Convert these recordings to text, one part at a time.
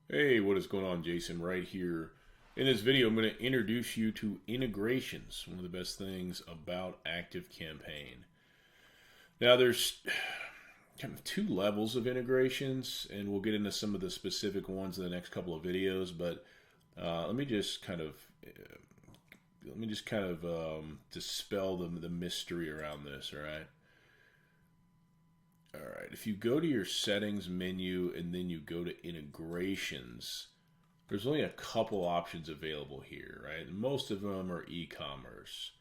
Hey, what is going on? Jason right here. In this video, I'm going to introduce you to integrations, one of the best things about ActiveCampaign. Now, there's kind of two levels of integrations, and we'll get into some of the specific ones in the next couple of videos, but let me just kind of dispel the mystery around this, all right? All right, if you go to your settings menu and then you go to integrations, there's only a couple options available here, right? And most of them are e-commerce.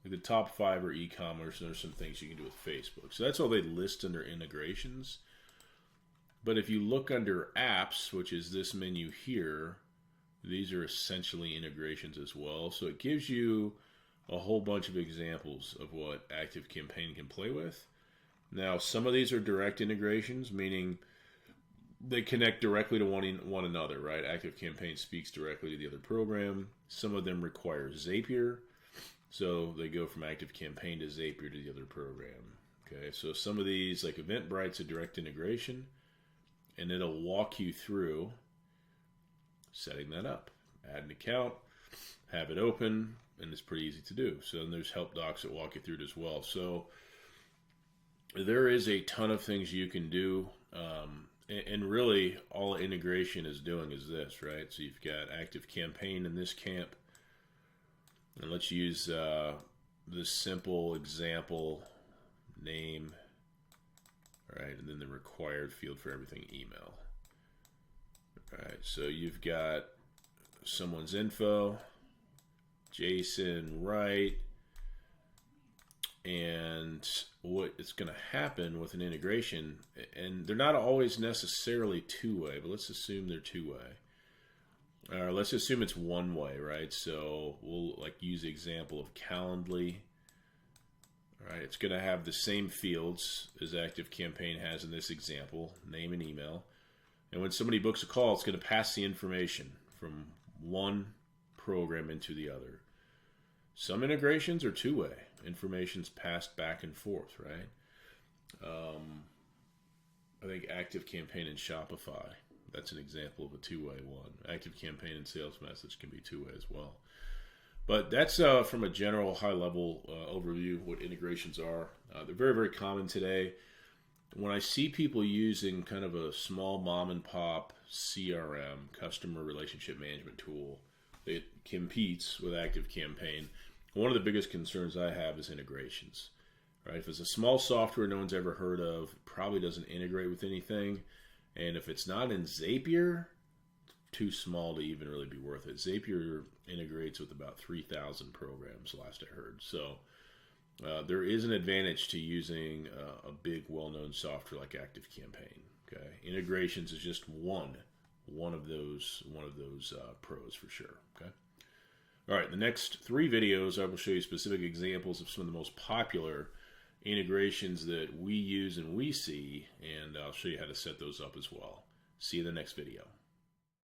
Like the top 5 are e-commerce, and there's some things you can do with Facebook. So that's all they list under integrations. But if you look under apps, which is this menu here, these are essentially integrations as well. So it gives you a whole bunch of examples of what ActiveCampaign can play with. Now, some of these are direct integrations, meaning they connect directly to one another, right? ActiveCampaign speaks directly to the other program. Some of them require Zapier, so they go from ActiveCampaign to Zapier to the other program. Okay, so some of these, like Eventbrite's a direct integration, and it'll walk you through setting that up. Add an account, have it open, and it's pretty easy to do. So then there's help docs that walk you through it as well. So there is a ton of things you can do, and really all integration is doing is this, right? So you've got ActiveCampaign in this camp, and let's use this simple example name, right? And then the required field for everything, email. All right, so you've got someone's info, Jason Wright. And what is going to happen with an integration, and they're not always necessarily two-way, but let's assume they're two-way. Or let's assume it's one-way, right? So we'll use the example of Calendly. All right, it's going to have the same fields as ActiveCampaign has in this example, name and email. And when somebody books a call, it's going to pass the information from one program into the other. Some integrations are two-way. Information's passed back and forth, right? I think ActiveCampaign and Shopify, that's an example of a two-way one. ActiveCampaign and Sales Message can be two-way as well. But that's from a general high-level overview of what integrations are. They're very, very common today. When I see people using kind of a small mom-and-pop CRM, customer relationship management tool, that competes with ActiveCampaign, one of the biggest concerns I have is integrations. Right? If it's a small software no one's ever heard of, probably doesn't integrate with anything. And if it's not in Zapier, too small to even really be worth it. Zapier integrates with about 3,000 programs, last I heard. So there is an advantage to using a big, well-known software like ActiveCampaign. Okay, integrations is just one of those pros for sure. Okay. All right, the next 3 videos I will show you specific examples of some of the most popular integrations that we use and we see, and I'll show you how to set those up as well. See you in the next video.